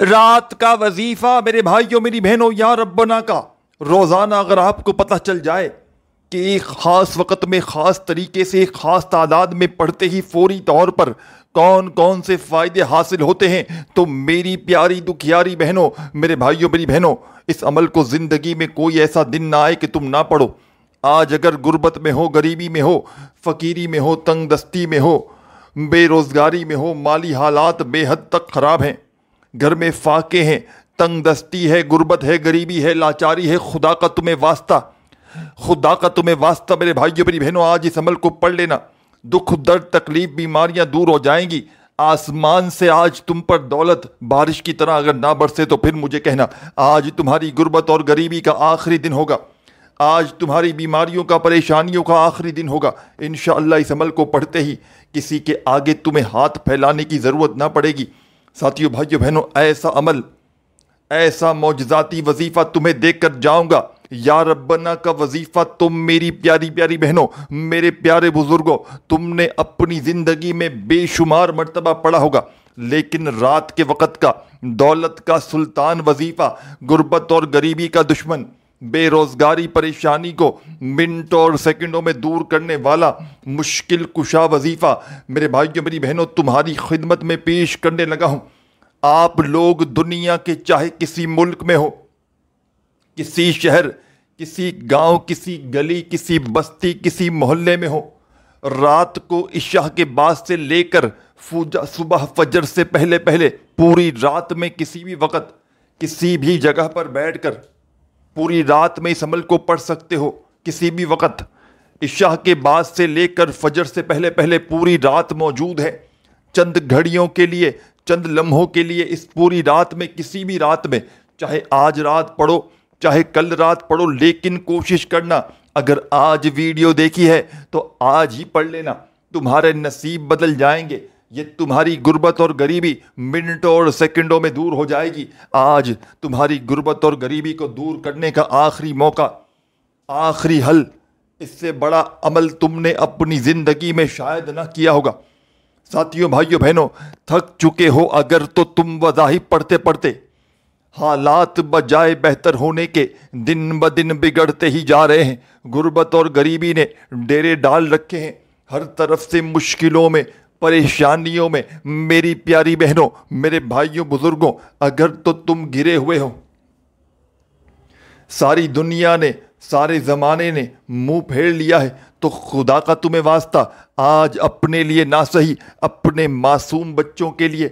رات کا وظیفہ میرے بھائیوں میری بہنوں یا ربنا کا روزانہ اگر آپ کو پتہ چل جائے کہ ایک خاص وقت میں خاص طریقے سے ایک خاص تعداد میں پڑھتے ہی فوری طور پر کون کون سے فائدے حاصل ہوتے ہیں، تو میری پیاری دکھیاری بہنوں، میرے بھائیوں میری بہنوں، اس عمل کو زندگی میں کوئی ایسا دن نہ آئے کہ تم نہ پڑھو۔ آج اگر غربت میں ہو، غریبی میں ہو، فقیری میں ہو، تنگ دستی میں ہو، بے روزگاری میں ہو، مالی حالات بے حد تک خراب ہیں، گھر میں فاقے ہیں، تنگ دستی ہے، غربت ہے، غریبی ہے، لاچاری ہے، خدا کا تمہیں واسطہ، خدا کا تمہیں واسطہ میرے بھائیوں میری بہنوں، آج اس عمل کو پڑھ لینا۔ دکھ درد تکلیف بیماریاں دور ہو جائیں گی۔ آسمان سے آج تم پر دولت بارش کی طرح اگر نہ برسے تو پھر مجھے کہنا، آج تمہاری غربت اور غریبی کا آخری دن ہوگا، آج تمہاری بیماریوں کا پریشانیوں کا آخری دن ہوگا۔ انشاءاللہ اس عمل کو پڑھتے ہی کسی کے آگے تمہیں ہاتھ پھیلانے کی ضرورت نہ پڑے گی۔ ساتھیو بھائیو بہنوں، ایسا عمل، ایسا معجزاتی وظیفہ تمہیں دے کر جاؤں گا۔ یا ربنا کا وظیفہ تم میری پیاری پیاری بہنوں، میرے پیارے بزرگوں، تم نے اپنی زندگی میں بے شمار مرتبہ پڑھا ہوگا، لیکن رات کے وقت کا دولت کا سلطان وظیفہ، غربت اور غریبی کا دشمن، بے روزگاری پریشانی کو منٹوں اور سیکنڈوں میں دور کرنے والا مشکل کشا وظیفہ میرے بھائیوں میری بہنوں تمہاری خدمت میں پیش کرنے لگا ہوں۔ آپ لوگ دنیا کے چاہے کسی ملک میں ہو، کسی شہر، کسی گاؤں، کسی گلی، کسی بستی، کسی محلے میں ہو، رات کو عشاء کے بعد سے لے کر صبح فجر سے پہلے پہلے پوری رات میں کسی بھی وقت کسی بھی جگہ پر بیٹھ کر پوری رات میں اس عمل کو پڑھ سکتے ہو۔ کسی بھی وقت عشاء کے بعد سے لے کر فجر سے پہلے پہلے پوری رات موجود ہے۔ چند گھڑیوں کے لیے، چند لمحوں کے لیے اس پوری رات میں، کسی بھی رات میں، چاہے آج رات پڑھو چاہے کل رات پڑھو، لیکن کوشش کرنا اگر آج ویڈیو دیکھی ہے تو آج ہی پڑھ لینا، تمہارے نصیب بدل جائیں گے۔ یہ تمہاری غربت اور غریبی منٹوں اور سیکنڈوں میں دور ہو جائے گی۔ آج تمہاری غربت اور غریبی کو دور کرنے کا آخری موقع، آخری حل، اس سے بڑا عمل تم نے اپنی زندگی میں شاید نہ کیا ہوگا۔ ساتھیوں بھائیوں بہنوں، تھک چکے ہو اگر تو تم وظائف پڑھتے پڑھتے، حالات بجائے بہتر ہونے کے دن بدن بگڑتے ہی جا رہے ہیں۔ غربت اور غریبی نے ڈیرے ڈال رکھے ہیں ہر طرف سے، مشکلوں میں، پریشانیوں میں۔ میری پیاری بہنوں، میرے بھائیوں بزرگوں، اگر تو تم گھرے ہوئے ہو، ساری دنیا نے، سارے زمانے نے منہ پھیر لیا ہے، تو خدا کا تمہیں واسطہ آج اپنے لیے نہ صحیح، اپنے معصوم بچوں کے لیے،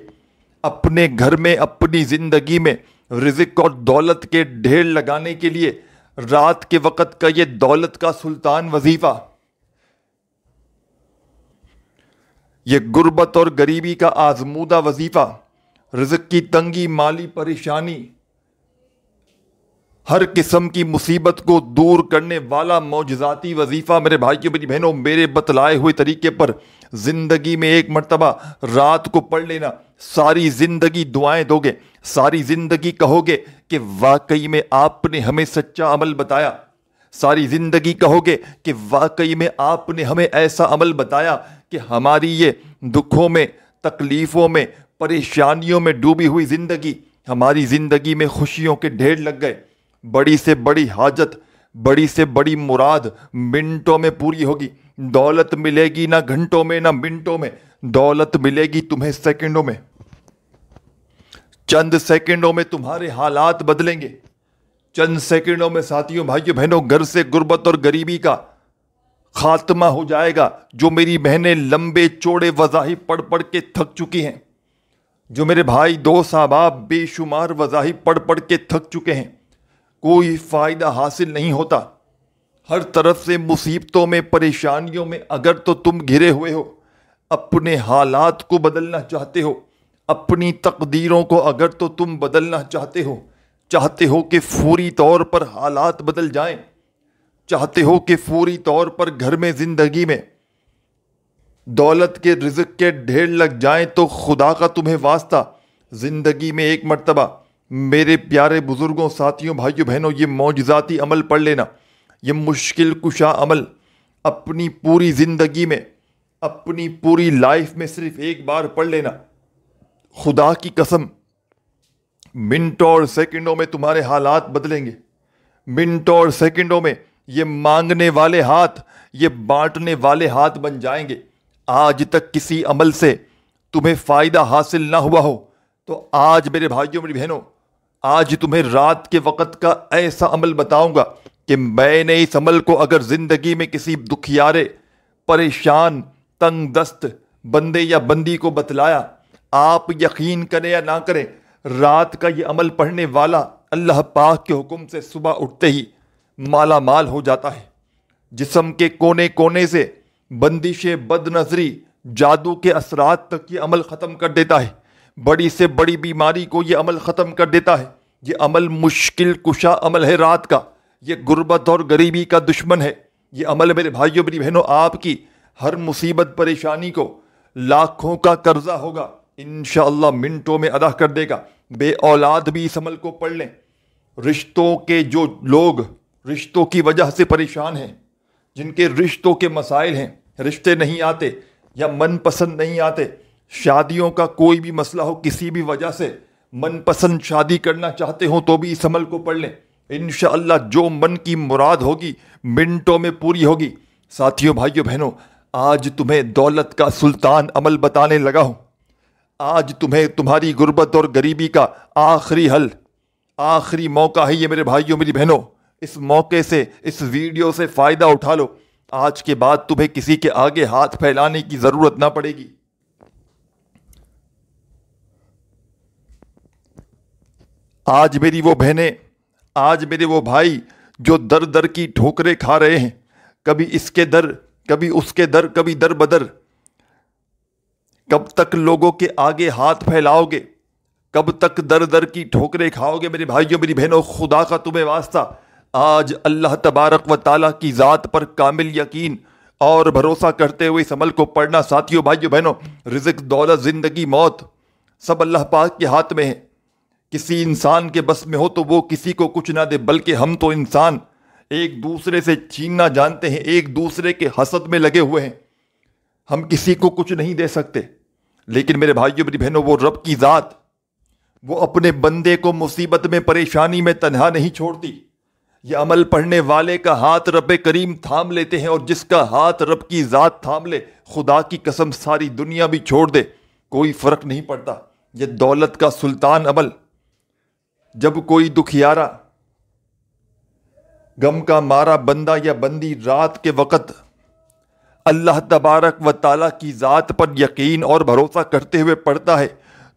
اپنے گھر میں، اپنی زندگی میں رزق اور دولت کے ڈھیر لگانے کے لیے رات کے وقت کا یہ دولت کا سلطان وظیفہ، یہ غربت اور غریبی کا آزمودہ وظیفہ، رزق کی تنگی، مالی پریشانی، ہر قسم کی مصیبت کو دور کرنے والا معجزاتی وظیفہ میرے بھائیوں میری بہنوں، میرے بتلائے ہوئے طریقے پر زندگی میں ایک مرتبہ رات کو پڑھ لینا، ساری زندگی دعائیں دو گے، ساری زندگی کہو گے کہ واقعی میں آپ نے ہمیں سچا عمل بتایا، ساری زندگی کہو گے کہ واقعی میں آپ نے ہمیں ایسا عمل بتایا کہ ہماری یہ دکھوں میں، تکلیفوں میں، پریشانیوں میں ڈوبی ہوئی زندگی، ہماری زندگی میں خوشیوں کے ڈھیر لگ گئے۔ بڑی سے بڑی حاجت، بڑی سے بڑی مراد منٹوں میں پوری ہوگی۔ دولت ملے گی نہ گھنٹوں میں نہ منٹوں میں، دولت ملے گی تمہیں سیکنڈوں میں۔ چند سیکنڈوں میں تمہارے حالات بدلیں گے، چند سیکنڈوں میں ساتھیوں بھائیوں بہنوں گھر سے غربت اور غریبی کا خاتمہ ہو جائے گا۔ جو میری بہنیں لمبے چوڑے وظائف پڑھ پڑھ کے تھک چکی ہیں، جو میرے بھائی دوست احباب بے شمار وظائف پڑھ پڑھ کے تھک چکے ہیں، کوئی فائدہ حاصل نہیں ہوتا، ہر طرف سے مصیبتوں میں، پریشانیوں میں اگر تو تم گھرے ہوئے ہو، اپنے حالات کو بدلنا چاہتے ہو، اپنی تقدیروں کو اگر تو تم بدلنا چاہتے ہو کہ فوری طور پر حالات بدل جائیں، چاہتے ہو کہ فوری طور پر گھر میں، زندگی میں دولت کے، رزق کے ڈھیر لگ جائیں، تو خدا کا تمہیں واسطہ زندگی میں ایک مرتبہ میرے پیارے بزرگوں، ساتھیوں، بھائیوں بہنوں، یہ معجزاتی عمل پڑھ لینا، یہ مشکل کشا عمل اپنی پوری زندگی میں، اپنی پوری لائف میں صرف ایک بار پڑھ لینا۔ خدا کی قسم منٹوں اور سیکنڈوں میں تمہارے حالات بدلیں گے. منٹوں اور سیکنڈوں میں یہ مانگنے والے ہاتھ یہ بانٹنے والے ہاتھ بن جائیں گے. آج تک کسی عمل سے تمہیں فائدہ حاصل نہ ہوا ہو تو آج میرے بھائیوں میری بہنوں آج تمہیں رات کے وقت کا ایسا عمل بتاؤں گا کہ میں نے اس عمل کو اگر زندگی میں کسی دکھیارے پریشان تنگ دست بندے یا بندی کو بتلایا، آپ یقین کریں یا نہ کریں، رات کا یہ عمل پڑھنے والا اللہ پاک کے حکم سے صبح اٹھتے ہی مالا مال ہو جاتا ہے. جسم کے کونے کونے سے بندش بد نظری جادو کے اثرات تک یہ عمل ختم کر دیتا ہے. بڑی سے بڑی بیماری کو یہ عمل ختم کر دیتا ہے. یہ عمل مشکل کشا عمل ہے رات کا. یہ غربت اور غریبی کا دشمن ہے. یہ عمل میرے بھائیوں میری بہنوں آپ کی ہر مصیبت پریشانی کو لاکھوں کا قرضہ ہوگا انشاءاللہ منٹوں میں ادا کر دے گا. بے اولاد بھی اس عمل کو پڑھ لیں. رشتوں کے جو لوگ رشتوں کی وجہ سے پریشان ہیں، جن کے رشتوں کے مسائل ہیں، رشتے نہیں آتے یا من پسند نہیں آتے، شادیوں کا کوئی بھی مسئلہ ہو، کسی بھی وجہ سے من پسند شادی کرنا چاہتے ہوں تو بھی اس عمل کو پڑھ لیں. انشاءاللہ جو من کی مراد ہوگی منٹوں میں پوری ہوگی. ساتھیوں بھائیوں بہنوں آج تمہیں دولت کا سلطان عمل بتانے لگا ہوں. آج تمہیں تمہاری غربت اور غریبی کا آخری حل آخری موقع ہے یہ میرے بھائیوں میری بہنوں. اس موقع سے اس ویڈیو سے فائدہ اٹھا لو. آج کے بعد تمہیں کسی کے آگے ہاتھ پھیلانے کی ضرورت نہ پڑے گی. آج میری وہ بہنیں آج میرے وہ بھائی جو در در کی ٹھوکریں کھا رہے ہیں، کبھی اس کے در کبھی اس کے در کبھی در بدر، کب تک لوگوں کے آگے ہاتھ پھیلاؤ گے؟ کب تک در در کی ٹھوکریں کھاؤ گے؟ میرے بھائیوں میری بہنوں خدا کا تمہیں واسطہ آج اللہ تبارک و تعالیٰ کی ذات پر کامل یقین اور بھروسہ کرتے ہوئے اس عمل کو پڑھنا. ساتھیوں بھائیوں بہنوں رزق دولت زندگی موت سب اللہ پاک کے ہاتھ میں ہے. کسی انسان کے بس میں ہو تو وہ کسی کو کچھ نہ دے، بلکہ ہم تو انسان ایک دوسرے سے چھیننا جانتے ہیں، ایک دوسرے کے حسد میں لگے ہوئے ہیں. ہم کسی کو کچھ نہیں دے سکتے، لیکن میرے بھائیوں میری بہنوں وہ رب کی ذات وہ اپنے بندے کو مصیبت میں پریشانی میں تنہا نہیں چھوڑتی. یہ عمل پڑھنے والے کا ہاتھ رب کریم تھام لیتے ہیں، اور جس کا ہاتھ رب کی ذات تھام لے خدا کی قسم ساری دنیا بھی چھوڑ دے کوئی فرق نہیں پڑتا. یہ دولت کا سلطان عمل جب کوئی دکھیارا غم کا مارا بندہ یا بندی رات کے وقت اللہ تبارک و تعالیٰ کی ذات پر یقین اور بھروسہ کرتے ہوئے پڑھتا ہے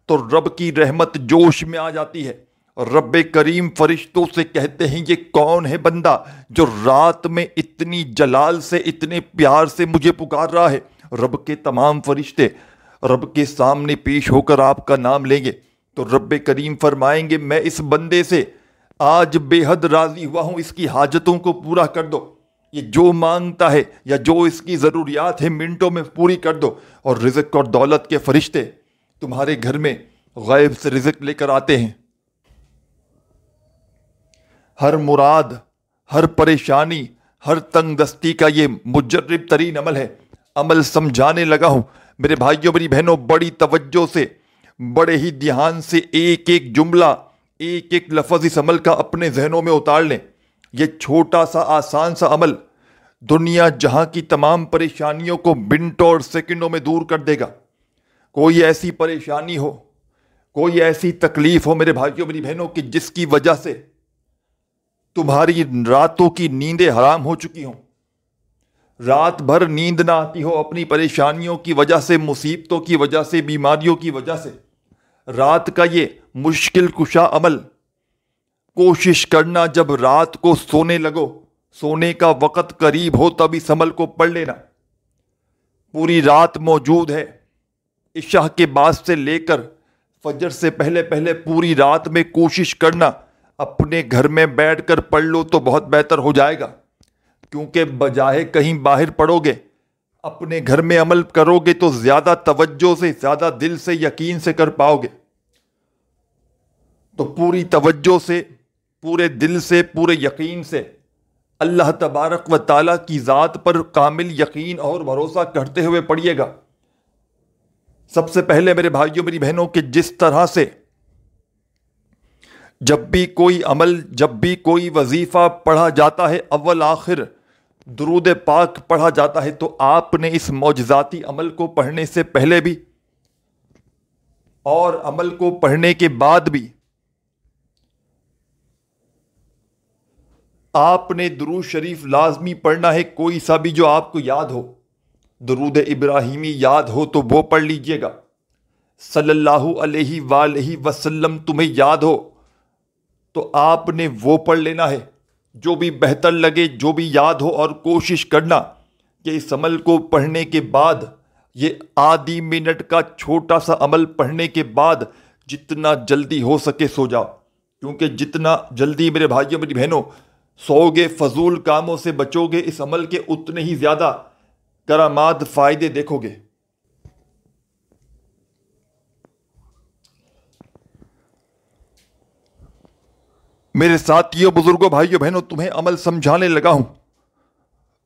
تو رب کی رحمت جوش میں آ جاتی ہے. رب کریم فرشتوں سے کہتے ہیں یہ کون ہے بندہ جو رات میں اتنی جلال سے اتنے پیار سے مجھے پکار رہا ہے. رب کے تمام فرشتے رب کے سامنے پیش ہو کر آپ کا نام لیں گے تو رب کریم فرمائیں گے میں اس بندے سے آج بے حد راضی ہوا ہوں، اس کی حاجتوں کو پورا کر دو. یہ جو مانگتا ہے یا جو اس کی ضروریات ہے منٹوں میں پوری کر دو. اور رزق اور دولت کے فرشتے تمہارے گھر میں غیب سے رزق لے کر آتے ہیں. ہر مراد، ہر پریشانی، ہر تنگ دستی کا یہ مجرب ترین عمل ہے. عمل سمجھانے لگا ہوں میرے بھائیوں میری بہنوں، بڑی توجہ سے بڑے ہی دھیان سے ایک ایک جملہ ایک ایک لفظ اس عمل کا اپنے ذہنوں میں اتار لیں. یہ چھوٹا سا آسان سا عمل دنیا جہاں کی تمام پریشانیوں کو منٹوں اور سیکنڈوں میں دور کر دے گا. کوئی ایسی پریشانی ہو، کوئی ایسی تکلیف ہو میرے بھائیوں میری بہنوں کہ جس کی وجہ سے تمہاری راتوں کی نیندیں حرام ہو چکی ہوں، رات بھر نیند نہ آتی ہو اپنی پریشانیوں کی وجہ سے، مصیبتوں کی وجہ سے، بیماریوں کی وجہ سے، رات کا یہ مشکل کشا عمل کوشش کرنا جب رات کو سونے لگو، سونے کا وقت قریب ہو تب اس عمل کو پڑھ لینا. پوری رات موجود ہے، عشاء کے بعد سے لے کر فجر سے پہلے پہلے پوری رات میں کوشش کرنا اپنے گھر میں بیٹھ کر پڑھ لو تو بہت بہتر ہو جائے گا. کیونکہ بجائے کہیں باہر پڑھو گے اپنے گھر میں عمل کرو گے تو زیادہ توجہ سے، زیادہ دل سے، یقین سے کر پاؤ گے. تو پوری توجہ سے، پورے دل سے، پورے یقین سے اللہ تبارک و تعالیٰ کی ذات پر کامل یقین اور بھروسہ کرتے ہوئے پڑھیے گا. سب سے پہلے میرے بھائیوں میری بہنوں کہ جس طرح سے جب بھی کوئی عمل، جب بھی کوئی وظیفہ پڑھا جاتا ہے، اول آخر درود پاک پڑھا جاتا ہے، تو آپ نے اس معجزاتی عمل کو پڑھنے سے پہلے بھی اور عمل کو پڑھنے کے بعد بھی آپ نے درود شریف لازمی پڑھنا ہے۔ کوئی سا بھی جو آپ کو یاد ہو، درود ابراہیمی یاد ہو تو وہ پڑھ لیجئے گا، صلی اللہ علیہ وآلہ وسلم تمہیں یاد ہو تو آپ نے وہ پڑھ لینا ہے، جو بھی بہتر لگے، جو بھی یاد ہو، اور کوشش کرنا کہ اس عمل کو پڑھنے کے بعد، یہ آدھی منٹ کا چھوٹا سا عمل پڑھنے کے بعد جتنا جلدی ہو سکے سو جاؤ، کیونکہ جتنا جلدی میرے بھائیوں میری بہنوں سو گے، فضول کاموں سے بچو گے، اس عمل کے اتنے ہی زیادہ کرامات فائدے دیکھو گے۔ میرے ساتھیوں، بزرگوں، بھائیوں بہنوں، تمہیں عمل سمجھانے لگا ہوں۔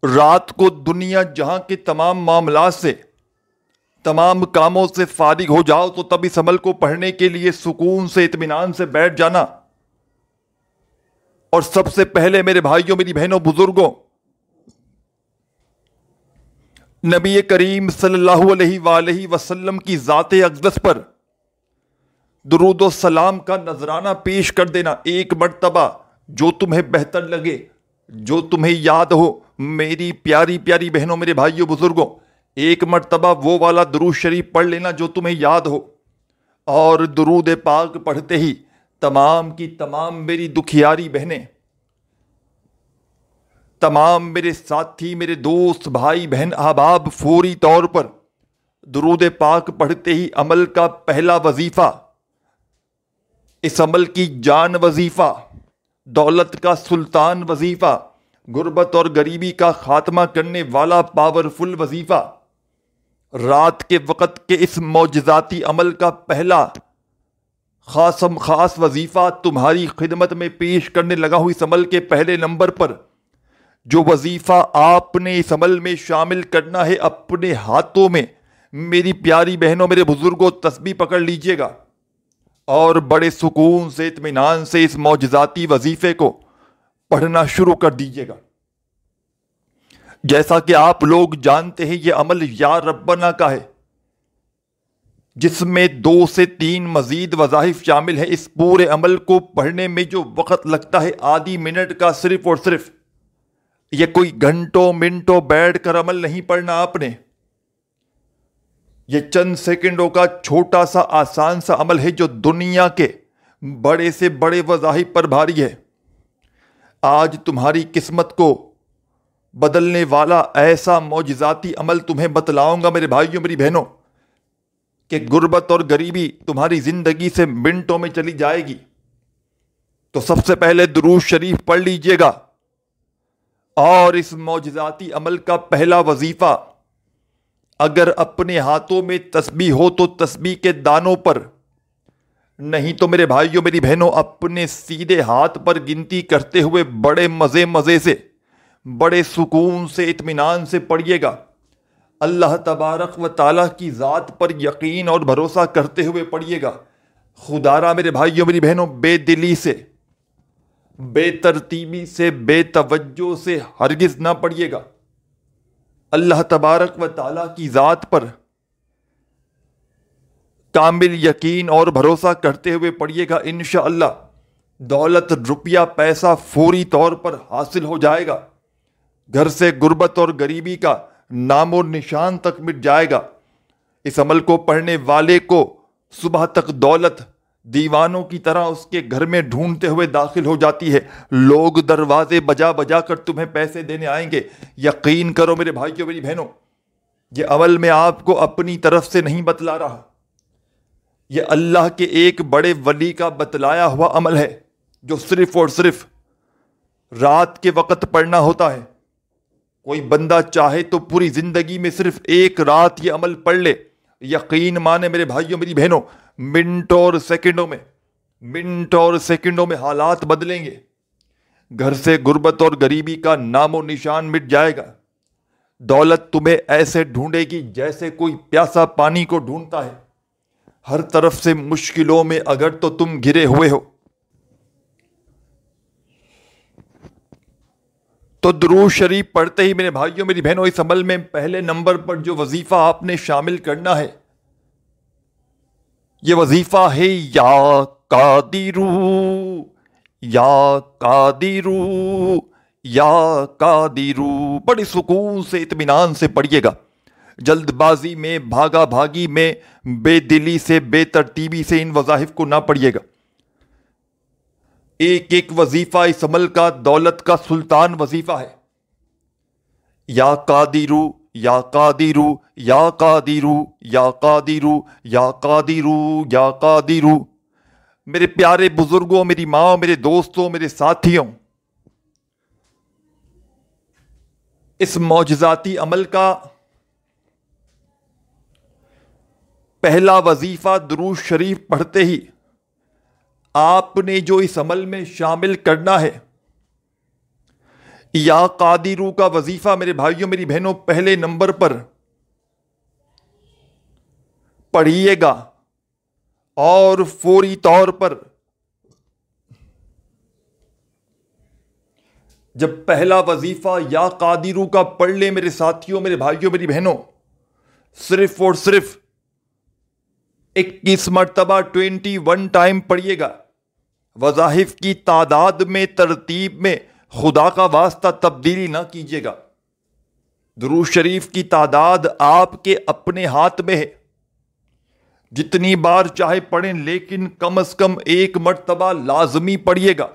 رات کو دنیا جہاں کے تمام معاملات سے، تمام کاموں سے فارغ ہو جاؤ تو تب اس عمل کو پڑھنے کے لیے سکون سے، اطمینان سے بیٹھ جانا۔ اور سب سے پہلے میرے بھائیوں میری بہنوں بزرگوں، نبی کریم صلی اللہ علیہ وآلہ وسلم کی ذات اقدس پر درود و سلام کا نذرانہ پیش کر دینا ایک مرتبہ، جو تمہیں بہتر لگے، جو تمہیں یاد ہو۔ میری پیاری پیاری بہنوں، میرے بھائیوں بزرگوں، ایک مرتبہ وہ والا درود شریف پڑھ لینا جو تمہیں یاد ہو، اور درود پاک پڑھتے ہی تمام کی تمام میری دکھیاری بہنیں، تمام میرے ساتھی، میرے دوست، بھائی بہن، احباب، فوری طور پر درود پاک پڑھتے ہی عمل کا پہلا وظیفہ، اس عمل کی جان وظیفہ، دولت کا سلطان وظیفہ، غربت اور غریبی کا خاتمہ کرنے والا پاورفل وظیفہ، رات کے وقت کے اس معجزاتی عمل کا پہلا خاص وظیفہ تمہاری خدمت میں پیش کرنے لگا ہوں۔ اس عمل کے پہلے نمبر پر جو وظیفہ آپ نے اس عمل میں شامل کرنا ہے، اپنے ہاتھوں میں میری پیاری بہنوں، میرے بزرگوں، تسبیح پکڑ لیجئے گا اور بڑے سکون سے، اطمینان سے اس معجزاتی وظیفے کو پڑھنا شروع کر دیجئے گا۔ جیسا کہ آپ لوگ جانتے ہیں، یہ عمل یا ربنا کا ہے، جس میں 2 سے 3 مزید وظائف شامل ہیں۔ اس پورے عمل کو پڑھنے میں جو وقت لگتا ہے، آدھی منٹ کا، صرف اور صرف، یہ کوئی گھنٹوں منٹوں بیٹھ کر عمل نہیں پڑھنا آپ نے، یہ چند سیکنڈوں کا چھوٹا سا آسان سا عمل ہے جو دنیا کے بڑے سے بڑے وظائف پر بھاری ہے۔ آج تمہاری قسمت کو بدلنے والا ایسا معجزاتی عمل تمہیں بتلاؤں گا میرے بھائیوں میری بہنوں، کہ غربت اور غریبی تمہاری زندگی سے منٹوں میں چلی جائے گی۔ تو سب سے پہلے درود شریف پڑھ لیجئے گا، اور اس معجزاتی عمل کا پہلا وظیفہ، اگر اپنے ہاتھوں میں تسبیح ہو تو تسبیح کے دانوں پر، نہیں تو میرے بھائیوں میری بہنوں اپنے سیدھے ہاتھ پر گنتی کرتے ہوئے بڑے مزے سے، بڑے سکون سے، اطمینان سے پڑھیے گا۔ اللہ تبارک و تعالیٰ کی ذات پر یقین اور بھروسہ کرتے ہوئے پڑھیے گا۔ خدارا میرے بھائیوں میری بہنوں بے دلی سے، بے ترتیبی سے، بے توجہ سے ہرگز نہ پڑھیے گا۔ اللہ تبارک و تعالیٰ کی ذات پر کامل یقین اور بھروسہ کرتے ہوئے پڑھیے گا۔ انشاءاللہ دولت، روپیہ، پیسہ فوری طور پر حاصل ہو جائے گا، گھر سے غربت اور غریبی کا نام و نشان تک مٹ جائے گا۔ اس عمل کو پڑھنے والے کو صبح تک دولت دیوانوں کی طرح اس کے گھر میں ڈھونڈتے ہوئے داخل ہو جاتی ہے۔ لوگ دروازے بجا کر تمہیں پیسے دینے آئیں گے۔ یقین کرو میرے بھائیوں میری بہنوں، یہ عمل میں آپ کو اپنی طرف سے نہیں بتلا رہا، یہ اللہ کے ایک بڑے ولی کا بتلایا ہوا عمل ہے، جو صرف اور صرف رات کے وقت پڑھنا ہوتا ہے۔ کوئی بندہ چاہے تو پوری زندگی میں صرف ایک رات یہ عمل پڑھ لے، یقین مانے میرے بھائیوں میری بہنوں، منٹوں اور سیکنڈوں میں حالات بدلیں گے۔ گھر سے غربت اور غریبی کا نام و نشان مٹ جائے گا۔ دولت تمہیں ایسے ڈھونڈے گی جیسے کوئی پیاسا پانی کو ڈھونڈتا ہے۔ ہر طرف سے مشکلوں میں اگر تو تم گھرے ہوئے ہو، تو درود شریف پڑھتے ہی میرے بھائیوں میری بہنوں اس عمل میں پہلے نمبر پر جو وظیفہ آپ نے شامل کرنا ہے یہ وظیفہ ہے یا قادرو یا قادرو یا قادرو. بڑے سکون سے اطمینان سے پڑھیے گا، جلد بازی میں بھاگا بھاگی میں بے دلی سے بے ترتیبی سے ان وظائف کو نہ پڑھیے گا. ایک ایک وظیفہ اس عمل کا دولت کا سلطان وظیفہ ہے. یا قادرو یا قادرو یا قادرو یا قادرو یا قادرو یا قادرو. میرے پیارے بزرگوں، میری ماں، میرے دوستوں، میرے ساتھیوں، اس معجزاتی عمل کا پہلا وظیفہ درود شریف پڑھتے ہی آپ نے جو اس عمل میں شامل کرنا ہے یا قادرو کا وظیفہ میرے بھائیوں میری بہنوں پہلے نمبر پر پڑھیے گا اور فوری طور پر جب پہلا وظیفہ یا قادرو کا پڑھ لیں میرے ساتھیوں، میرے بھائیوں، میری بہنوں، صرف اور صرف 21 مرتبہ 21 ٹائم پڑھیے گا. وظائف کی تعداد میں ترتیب میں خدا کا واسطہ تبدیلی نہ کیجیے گا. درود شریف کی تعداد آپ کے اپنے ہاتھ میں ہے، جتنی بار چاہے پڑھیں، لیکن کم از کم 1 مرتبہ لازمی پڑھیے گا.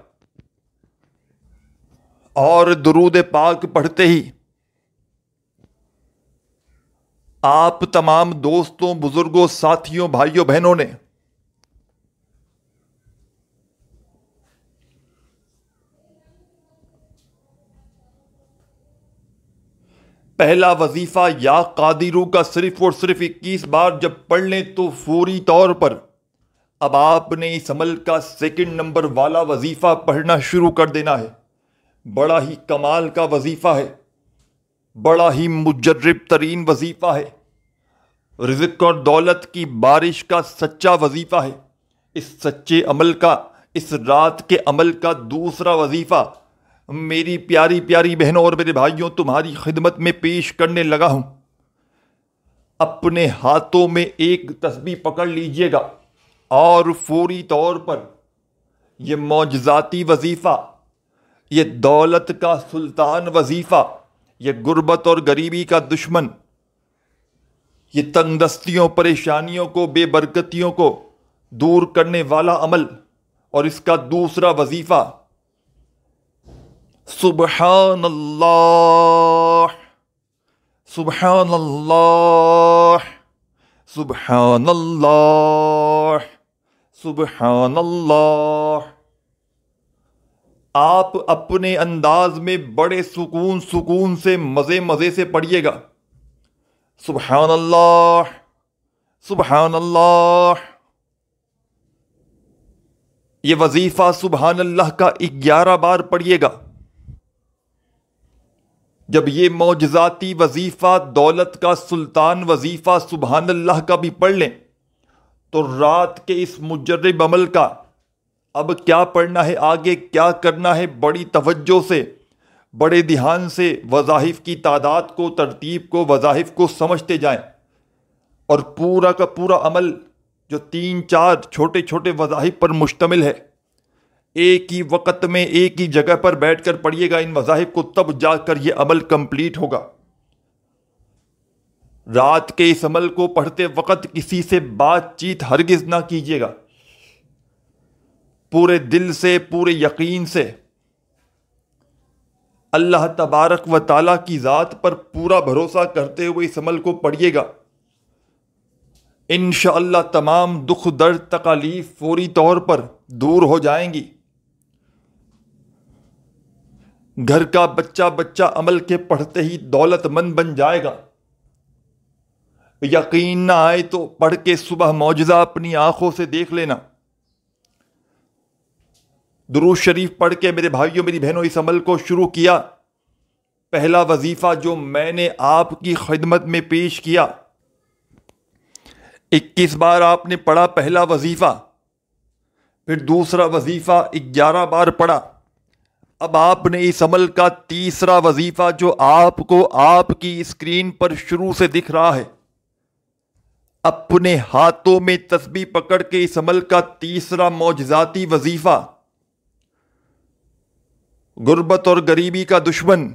اور درود پاک پڑھتے ہی آپ تمام دوستوں، بزرگوں، ساتھیوں، بھائیوں، بہنوں نے پہلا وظیفہ یا قادرو کا صرف اور صرف 21 بار جب پڑھ لیں تو فوری طور پر اب آپ نے اس عمل کا سیکنڈ نمبر والا وظیفہ پڑھنا شروع کر دینا ہے. بڑا ہی کمال کا وظیفہ ہے، بڑا ہی مجرب ترین وظیفہ ہے، رزق اور دولت کی بارش کا سچا وظیفہ ہے. اس سچے عمل کا، اس رات کے عمل کا دوسرا وظیفہ میری پیاری پیاری بہنوں اور میرے بھائیوں تمہاری خدمت میں پیش کرنے لگا ہوں. اپنے ہاتھوں میں ایک تسبیح پکڑ لیجئے گا اور فوری طور پر یہ معجزاتی وظیفہ، یہ دولت کا سلطان وظیفہ، یہ غربت اور غریبی کا دشمن، یہ تنگ دستیوں، پریشانیوں کو، بے برکتیوں کو دور کرنے والا عمل، اور اس کا دوسرا وظیفہ سبحان اللہ سبحان اللہ سبحان اللہ سبحان اللہ. آپ اپنے انداز میں بڑے سکون سے مزے سے پڑھیے گا. سبحان اللہ سبحان اللہ. یہ وظیفہ سبحان اللہ کا 11 بار پڑھیے گا. جب یہ معجزاتی وظیفہ، دولت کا سلطان وظیفہ سبحان اللہ کا بھی پڑھ لیں تو رات کے اس مجرب عمل کا اب کیا پڑھنا ہے، آگے کیا کرنا ہے، بڑی توجہ سے، بڑے دھیان سے وظائف کی تعداد کو، ترتیب کو، وظائف کو سمجھتے جائیں. اور پورا کا پورا عمل جو 3-4 چھوٹے چھوٹے وظائف پر مشتمل ہے، ایک ہی وقت میں ایک ہی جگہ پر بیٹھ کر پڑھیے گا ان وظائف کو، تب جا کر یہ عمل کمپلیٹ ہوگا. رات کے اس عمل کو پڑھتے وقت کسی سے بات چیت ہرگز نہ کیجیے گا. پورے دل سے، پورے یقین سے اللہ تبارک و تعالیٰ کی ذات پر پورا بھروسہ کرتے ہوئے اس عمل کو پڑھیے گا. انشاءاللہ تمام دکھ درد تکالیف فوری طور پر دور ہو جائیں گی. گھر کا بچہ عمل کے پڑھتے ہی دولت مند بن جائے گا. یقین نہ آئے تو پڑھ کے صبح معجزہ اپنی آنکھوں سے دیکھ لینا. درود شریف پڑھ کے میرے بھائیوں میری بہنوں اس عمل کو شروع کیا. پہلا وظیفہ جو میں نے آپ کی خدمت میں پیش کیا، 21 بار آپ نے پڑھا پہلا وظیفہ، پھر دوسرا وظیفہ 11 بار پڑھا. اب آپ نے اس عمل کا تیسرا وظیفہ جو آپ کو آپ کی اسکرین پر شروع سے دکھ رہا ہے، اپنے ہاتھوں میں تسبیح پکڑ کے اس عمل کا تیسرا معجزاتی وظیفہ، غربت اور غریبی کا دشمن،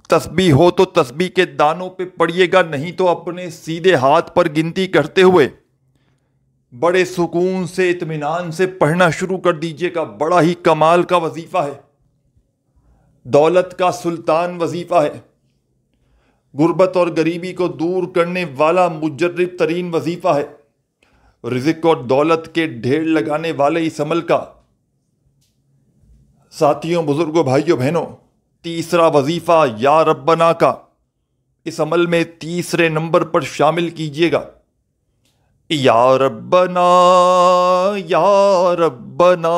تسبیح ہو تو تسبیح کے دانوں پہ پڑیے گا، نہیں تو اپنے سیدھے ہاتھ پر گنتی کرتے ہوئے بڑے سکون سے اطمینان سے پڑھنا شروع کر دیجیے گا۔ بڑا ہی کمال کا وظیفہ ہے، دولت کا سلطان وظیفہ ہے، غربت اور غریبی کو دور کرنے والا مجرب ترین وظیفہ ہے، رزق اور دولت کے ڈھیر لگانے والے اس عمل کا ساتھیوں، بزرگوں، بھائیوں، بہنوں، تیسرا وظیفہ یا ربنا کا اس عمل میں تیسرے نمبر پر شامل کیجیے گا۔ یا ربنا یا ربنا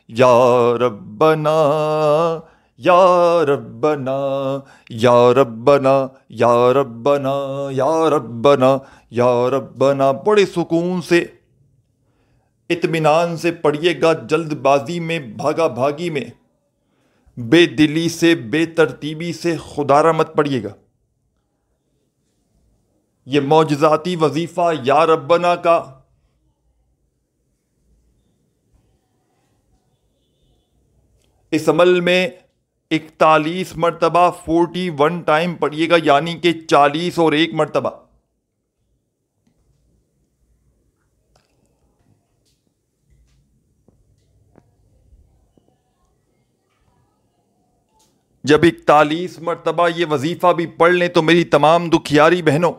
یا ربنا یا ربنا یا ربنا یا ربنا یا ربنا یا ربنا، بڑے سکون سے اطمینان سے پڑھیے گا، جلد بازی میں، بھاگا بھاگی میں، بے دلی سے، بے ترتیبی سے خدارہ مت پڑھیے گا۔ یہ معجزاتی وظیفہ یا ربنا کا اس عمل میں 41 مرتبہ 41 ٹائم پڑھیے گا، یعنی کہ 40 اور 1 مرتبہ۔ جب 41 مرتبہ یہ وظیفہ بھی پڑھ لیں تو میری تمام دکھیاری بہنوں،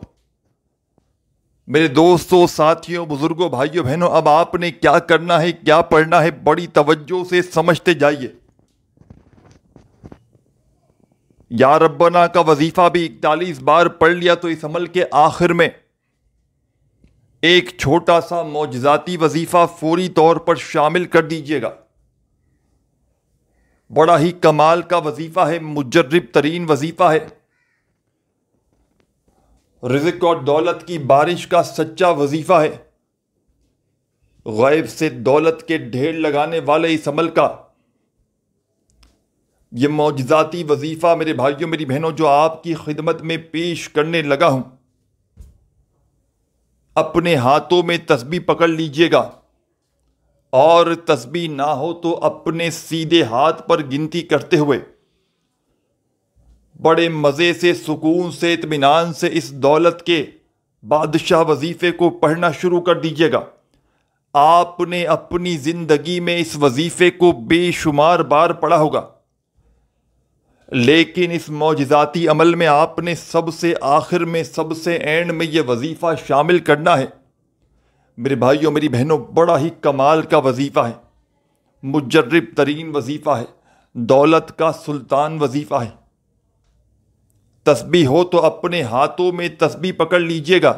میرے دوستوں، ساتھیوں، بزرگوں، بھائیوں، بہنوں، اب آپ نے کیا کرنا ہے، کیا پڑھنا ہے، بڑی توجہ سے سمجھتے جائیے۔ یا ربنا کا وظیفہ بھی 41 بار پڑھ لیا تو اس عمل کے آخر میں ایک چھوٹا سا معجزاتی وظیفہ فوری طور پر شامل کر دیجیے گا۔ بڑا ہی کمال کا وظیفہ ہے، مجرب ترین وظیفہ ہے، رزق اور دولت کی بارش کا سچا وظیفہ ہے، غیب سے دولت کے ڈھیر لگانے والے اس عمل کا یہ معجزاتی وظیفہ میرے بھائیوں، میری بہنوں، جو آپ کی خدمت میں پیش کرنے لگا ہوں، اپنے ہاتھوں میں تسبیح پکڑ لیجئے گا، اور تسبیح نہ ہو تو اپنے سیدھے ہاتھ پر گنتی کرتے ہوئے بڑے مزے سے، سکون سے، اطمینان سے اس دولت کے بادشاہ وظیفے کو پڑھنا شروع کر دیجیے گا۔ آپ نے اپنی زندگی میں اس وظیفے کو بے شمار بار پڑھا ہوگا، لیکن اس معجزاتی عمل میں آپ نے سب سے آخر میں، سب سے اینڈ میں یہ وظیفہ شامل کرنا ہے۔ میرے بھائیوں، میری بہنوں، بڑا ہی کمال کا وظیفہ ہے، مجرب ترین وظیفہ ہے، دولت کا سلطان وظیفہ ہے۔ تسبیح ہو تو اپنے ہاتھوں میں تسبیح پکڑ لیجئے گا،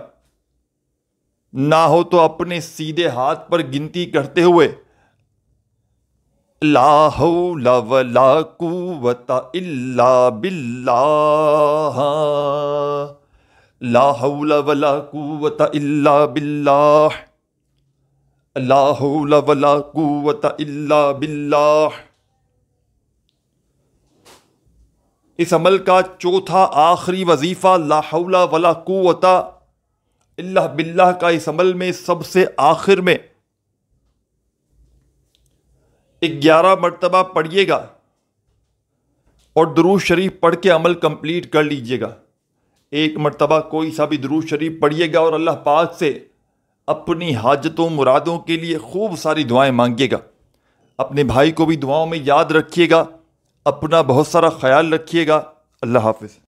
نہ ہو تو اپنے سیدھے ہاتھ پر گنتی کرتے ہوئے لا حول ولا قوت الا باللہ، لا حول ولا قوت الا باللہ، لا حول ولا قوت الا باللہ۔ اس عمل کا چوتھا آخری وظیفہ لا حول ولا قوت الا باللہ کا اس عمل میں سب سے آخر میں 11 مرتبہ پڑھیے گا، اور درود شریف پڑھ کے عمل کمپلیٹ کر لیجئے گا۔ 1 مرتبہ کوئی سا بھی درود شریف پڑھیے گا اور اللہ پاک سے اپنی حاجتوں، مرادوں کے لیے خوب ساری دعائیں مانگیے گا۔ اپنے بھائی کو بھی دعاؤں میں یاد رکھیے گا، اپنا بہت سارا خیال رکھیے گا۔ اللہ حافظ۔